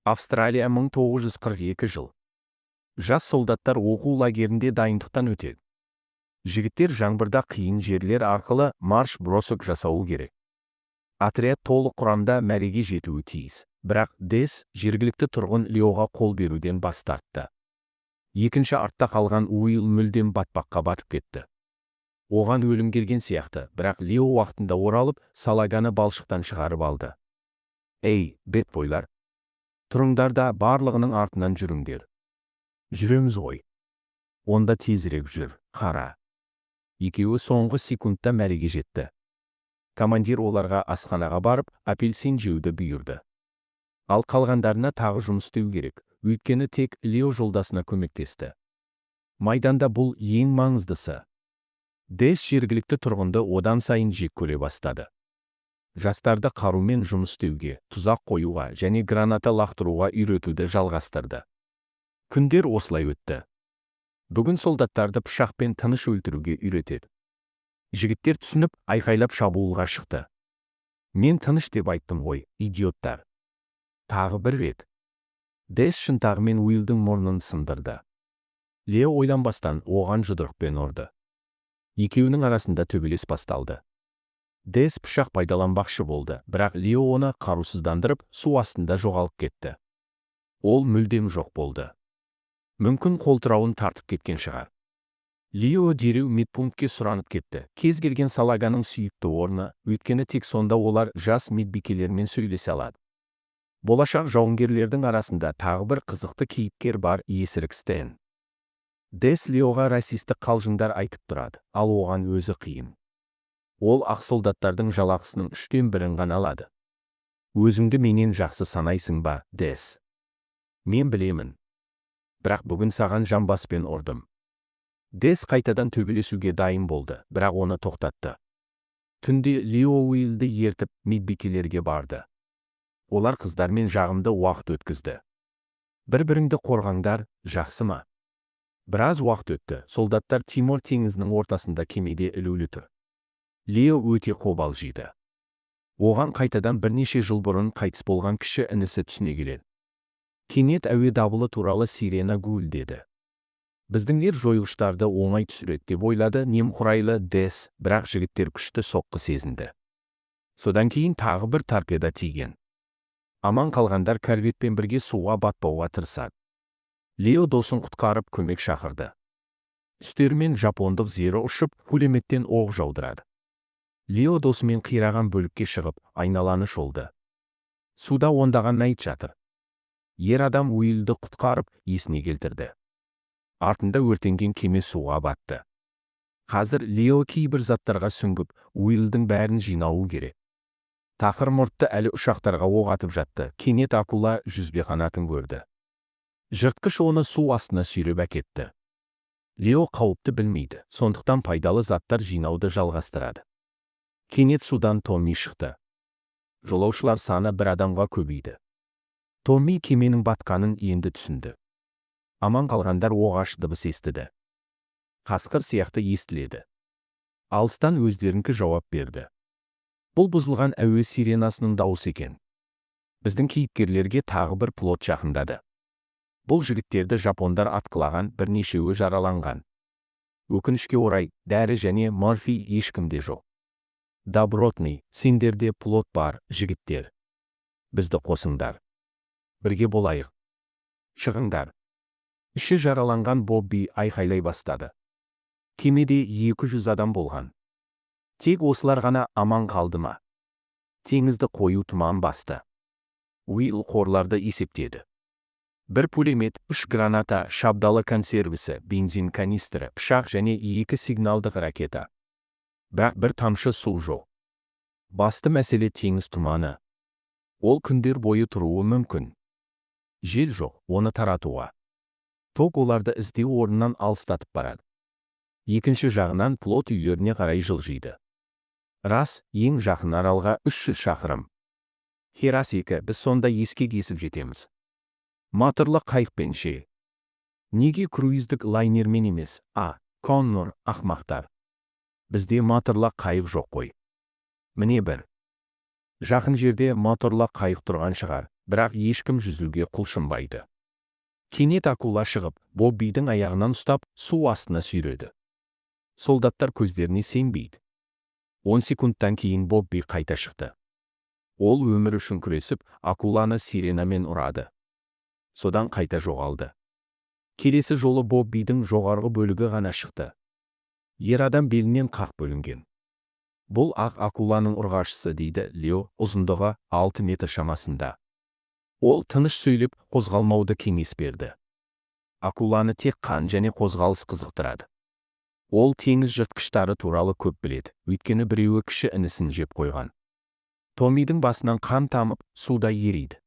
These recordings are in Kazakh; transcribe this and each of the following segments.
Австралия 1942 жыл. Жас солдаттар оқу лагерінде дайындықтан өтеді. Жігіттер жаңбырда қиын жерлер арқылы марш-бросок жасауы керек. Отряд толық құрамда мәреге жетуі тиіс. Бірақ Дес жергілікті тұрғын Леоға қол беруден бас тартты. Екінші артта қалған Уилл мүлдем батпаққа батып кетті. Оған өлім келген сияқты, бірақ Лео уақытында оралып, салаганы балшықтан шығарып алды. Ей, бетбойлар! Тұрыңдар да барлығының артынан жүріңдер. Жүреміз ғой. Онда тезірек жүр, қара. Екеуі соңғы секундта мәреге жетті. Командир оларға асханаға барып, апельсин жеуді бұйырды. Ал қалғандарына тағы жұмыс істеу керек, өйткені тек Лео жолдасына көмектесті. Майданда бұл ең маңыздысы. Дес жергілікті тұрғынды одан сайын жек көре бастады. Жастарды қарумен жұмыс істеуге, тұзақ қоюға және граната лақтыруға үйретуді жалғастырды. Күндер осылай өтті. Бүгін солдаттарды пышақпен тыныш өлтіруге үйретеді. Жігіттер түсініп, айқайлап шабуылға шықты. Мен тыныш деп айттым ғой, идиоттар. Тағы бір рет. Дес шынтағымен Уиллдің мұрнын сындырды. Лео ойланбастан оған жұдырықпен ұрды. Екеуінің арасында төбелес басталды. Дес пышақ пайдаланбақшы болды, бірақ Лео оны қарусыздандырып, су астында жоғалып кетті. Ол мүлдем жоқ болды. Мүмкін қолтырауын тартып кеткен шығар. Лео дереу медпунктке сұранып кетті. Кез келген салаганың сүйікті орны, өйткені тек сонда олар жас медбикелермен сөйлесе алады. Болашақ жауынгерлердің арасында тағы бір қызықты кейіпкер бар, есірік Стэн. Дес Леоға расистік қалжыңдар айтып тұрады, ал оған өзі қиын. Ол ақ солдаттардың жалақысының 1/3 ғана алады. Өзіңді менен жақсы санайсың ба, Дес? Мен білемін. Бірақ бүгін саған жамбаспен ұрдым. Дес қайтадан төбелесуге дайын болды, бірақ оны тоқтатты. Түнде Лео Уиллді ертіп медбикелерге барды. Олар қыздармен жағымды уақыт өткізді. Бір-біріңді қорғаңдар, жақсы ма? Біраз уақыт өтті, солдаттар Тимор теңізінің ортасында кемеде ілулі тұр. Лео өте қобалжиды. Оған қайтадан бірнеше жыл бұрын қайтыс болған кіші інісі түсіне келеді. Кенет әуе дабылы туралы сирена гуілдеді. Біздіңдер жойғыштарды оңай түсіреді деп ойлады немқұрайлы Дес, бірақ жігіттер күшті соққы сезінді. Содан кейін тағы бір торпеда тиген. Аман қалғандар корветпен бірге суға батпауға тырысады. Лео досын құтқарып көмек шақырды. Үстерімен жапондық зері ұшып, пулеметтен оқ жаудырады. Лео досымен қираған бөлікке шығып, айналаны шолды. Суда ондаған мәйіт жатыр. Ер адам Уиллді құтқарып, есіне келтірді. Артында өртенген кеме суға батты. Қазір Лео кейбір заттарға сүңгіп, Уиллдің бәрін жинауы керек. Тақыр мұртты әлі ұшақтарға оқ атып жатты. Кенет акула жүзбе қанатын көрді. Жыртқыш оны су астына сүйреп әкетті. Лео қауіпті білмейді, сондықтан пайдалы заттар жинауды жалғастырады. Кенет судан Томми шықты. Жолаушылар саны бір адамға көбейді. Томми кеменің батқанын енді түсінді. Аман қалғандар оғаш дыбыс естіді. Қасқыр сияқты естіледі. Алыстан өздеріңкі жауап берді. Бұл бұзылған әуе сиренасының дауысы екен. Біздің кейіпкерлерге тағы бір плот жақындады. Бұл жігіттерді жапондар атқылаған, бірнешеуі жараланған. Өкінішке орай, дәрі және морфий ешкімде жоқ. Добротный, сендерде плот бар, жігіттер. Бізді қосыңдар. Бірге болайық. Шығыңдар. Іші жараланған Бобби айқайлай бастады. Кемеде 200 адам болған. Тек осылар ғана аман қалды ма? Теңізді қою тұман басты. Уилл қорларды есептеді. Бір пулемет, 3 граната, шабдалы консервісі, бензин канистрі, пышақ және 2 сигналдық ракета. Бірақ бір тамшы су жоқ. Басты мәселе теңіз тұманы. Ол күндер бойы тұруы мүмкін. Жел жоқ, оны таратуға. Ток оларды іздеу орнынан алыстатып барады. Екінші жағынан плот үйлеріне қарай жылжиды. Рас, ең жақын аралға 300 шақырым. Херас 2, біз сонда ескек есіп жетеміз. Моторлы қайықпен ше. Неге круиздік лайнермен емес, Коннор, ақмақтар. Бізде моторлы қайық жоқ қой. Міне бір. Жақын жерде моторлы қайық тұрған шығар, бірақ ешкім жүзуге құлшынбайды. Кенет акула шығып, Боббидің аяғынан ұстап, су астына сүйреді. Солдаттар көздеріне сенбейді. 10 секундтан кейін Бобби қайта шықты. Ол өмір үшін күресіп, акуланы сиренамен ұрады. Содан қайта жоғалды. Келесі жолы Боббидің жоғарғы бөлігі ғана шықты. Ер адам белінен қақ бөлінген. Бұл ақ акуланың ұрғашысы дейді Лео, ұзындығы 6 метр шамасында. Ол тыныш сөйлеп, қозғалмауды кеңес берді. Акуланы тек қан және қозғалыс қызықтырады. Ол теңіз жыртқыштары туралы көп біледі, өйткені біреуі кіші інісін жеп қойған. Томмидің басынан қан тамып, суда ериді.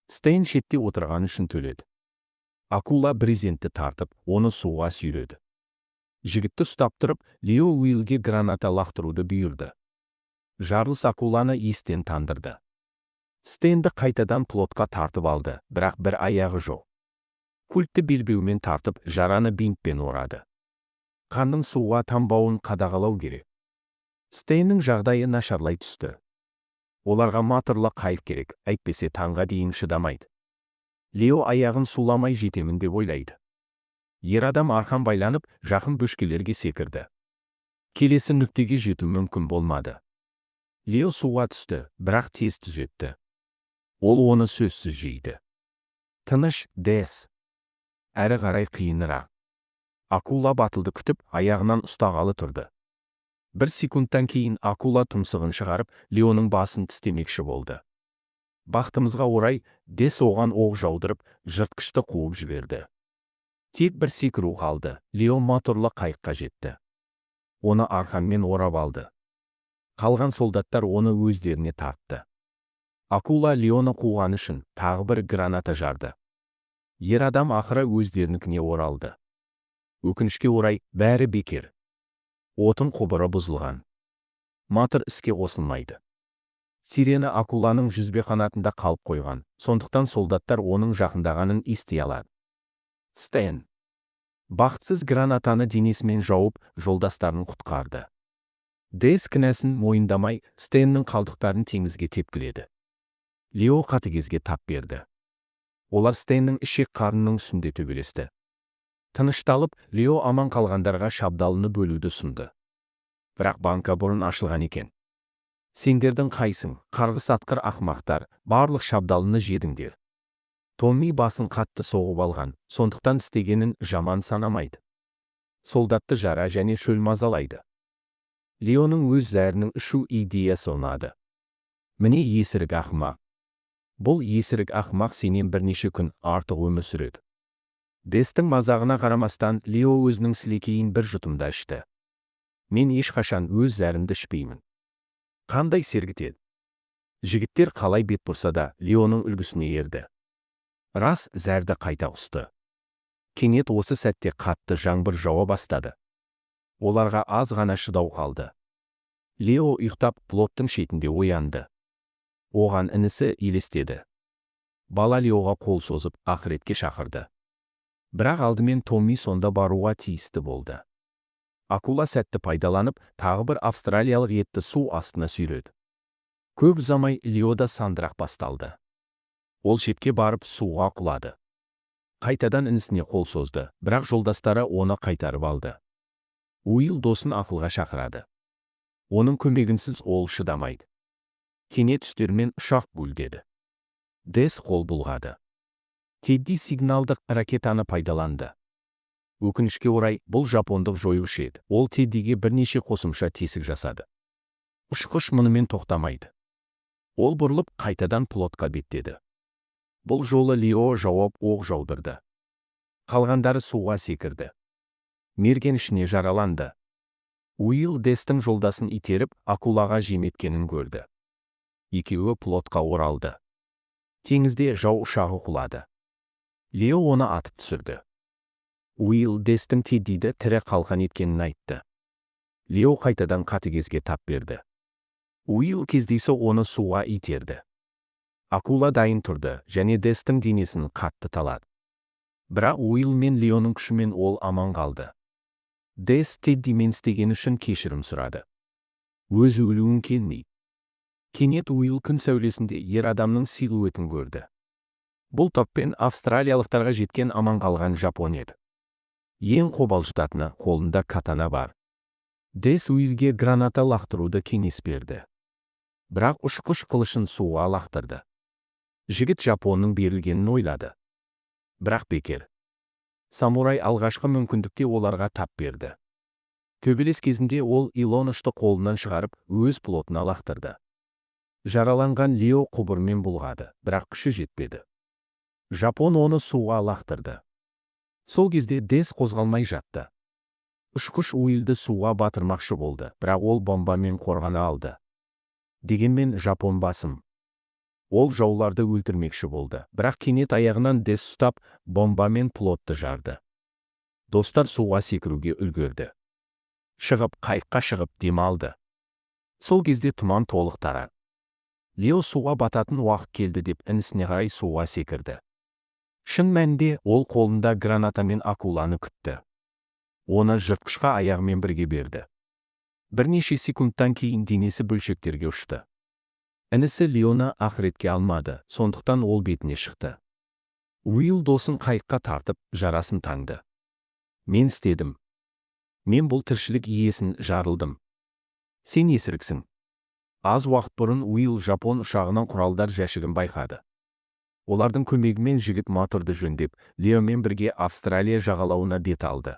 Стейн шетте отырған үшін төледі. Акула брезентті тартып, оны суға сүйреді. Жігітті ұстап тұрып, Лео Уиллге граната лақтыруды бұйырды. Жарылыс акуланы естен тандырды. Стейнді қайтадан плотқа тартып алды, бірақ бір аяғы жоқ. Культті белбеумен тартып, жараны бинтпен орады. Қанның суға тамбауын қадағалау керек. Стейннің жағдайы нашарлай түсті. Оларға моторлы қайық керек, әйтпесе таңға дейін шыдамайды. Лео аяғын суламай жетемін деп ойлайды. Ер адам арқан байланып, жақын бөшкелерге секірді. Келесі нүктеге жету мүмкін болмады. Лео суға түсті, бірақ тез түзетті. Ол оны сөзсіз жейді. Тыныш, Дес. Әрі қарай қиынырақ. Акула батылды күтіп, аяғынан ұстағалы тұрды. 1 секундтан кейін акула тұмсығын шығарып, Леоның басын тістемекші болды. Бақтымызға орай, Дес оған оқ жаудырып, жыртқышты қуып жіберді. Тек бір секіру қалды, Лео моторлы қайыққа жетті. Оны арқанмен орап алды. Қалған солдаттар оны өздеріне тартты. Акула Леоны қуған үшін тағы бір граната жарды. Ер адам ақыры өздерінікіне оралды. Өкінішке орай, бәрі бекер. Отын құбыры бұзылған. Мотор іске қосылмайды. Сирена акуланың жүзбе қанатында қалып қойған, сондықтан солдаттар оның жақындағанын ести алады. Стейн. Бақытсыз гранатаны денесімен жауып, жолдастарын құтқарды. Дес кінәсін мойындамай, Стейннің қалдықтарын теңізге тепкіледі. Лео қатыгезге тап берді. Олар Стейннің ішек қарынның үстінде төбелесті. Тынышталып, Лео аман қалғандарға шабдалыны бөлуді ұсынды. Бірақ банка бұрын ашылған екен. Сендердің қайсың, қарғыс атқыр ақымақтар, барлық шабдалыны жедіңдер. Томми басын қатты соғып алған, сондықтан істегенін жаман санамайды. Солдатты жара және шөл мазалайды. Леоның өз зәрінің ішу идеясы ұнады. Міне есірік ақымақ. Бұл есірік ақымақ сенен бірнеше күн артық өмір сүреді. Дестің мазағына қарамастан, Лео өзінің сілекейін бір жұтымда ішті. Мен ешқашан өз зәрімді ішпеймін. Қандай сергітеді. Жігіттер қалай бет бұрса да, Леоның үлгісіне ерді. Рас, зәрді қайта құсты. Кенет осы сәтте қатты жаңбыр жауа бастады. Оларға аз ғана шыдау қалды. Лео ұйықтап, плоттың шетінде оянды. Оған інісі елестеді. Бала Леоға қол созып, ақыретке шақырды. Бірақ алдымен Томми сонда баруға тиісті болды. Акула сәтті пайдаланып, тағы бір австралиялық етті су астына сүйреді. Көп ұзамай Леода сандырақ басталды. Ол шетке барып суға құлады. Қайтадан інісіне қол созды, бірақ жолдастары оны қайтарып алды. Уилл досын ақылға шақырады. Оның көмегінсіз ол шыдамайды. Кенет үстермен ұшақ гүлдеді. Дес қол бұлғады. Тедди сигналдық ракетаны пайдаланды. Өкінішке орай, бұл жапондық жойғыш еді. Ол Теддиге бірнеше қосымша тесік жасады. Ұшқыш мұнымен тоқтамайды. Ол бұрылып, қайтадан плотқа беттеді. Бұл жолы Лео жауап оқ жаудырды. Қалғандары суға секірді. Мерген ішіне жараланды. Уилл Дестің жолдасын итеріп, акулаға жеметкенін көрді. Екеуі плотқа оралды. Теңізде жау ұшағы құлады. Лео оны атып түсірді. Уилл Дестің Теддиді тірі қалған еткенін айтты. Лео қайтадан қатыгезге тап берді. Уилл кездейсоқ оны суға итерді. Акула дайын тұрды және Дестің денесін қатты талады. Бірақ Уилл мен Леоның күшімен ол аман қалды. Дес Теддимен істеген үшін кешірім сұрады. Өз өлуін келмейді. Кенет Уилл күн сәулесінде ер адамның силуетін көрді. Бұл топпен австралиялықтарға жеткен аман қалған жапон еді. Ең қобалжытатыны, қолында катана бар. Дес Уиллге граната лақтыруды кеңес берді. Бірақ ұшқыш қылышын суға лақтырды. Жігіт жапонның берілгенін ойлады. Бірақ бекер. Самурай алғашқы мүмкіндікте оларға тап берді. Төбелес кезінде ол илонышты қолынан шығарып, өз плотына лақтырды. Жараланған Лео құбырмен бұлғады, бірақ күші жетпеді. Жапон оны суға лақтырды. Сол кезде Дес қозғалмай жатты. Ұшқыш Уиллді суға батырмақшы болды, бірақ ол бомбамен қорғана алды. Дегенмен жапон басым. Ол жауларды өлтірмекші болды, бірақ кенет аяғынан Дес ұстап, бомбамен плотты жарды. Достар суға секіруге үлгерді. Шығып, қайыққа шығып демалды. Сол кезде тұман толық тарады. Лео суға бататын уақыт келді деп інісіне қарай суға секірді. Шын мәнінде ол қолында гранатамен акуланы күтті. Оны жыртқышқа аяғымен бірге берді. Бірнеше секундтан кейін денесі бөлшектерге ұшты. Інісі Леоны ақыретке алмады, сондықтан ол бетіне шықты. Уилл досын қайыққа тартып, жарасын таңды. Мен істедім. Мен бұл тіршілік иесін жарылдым. Сен есіріксің. Аз уақыт бұрын Уилл жапон ұшағынан құралдар жәшігін байқады. Олардың көмегімен жігіт моторды жөндеп, Леомен бірге Австралия жағалауына бет алды.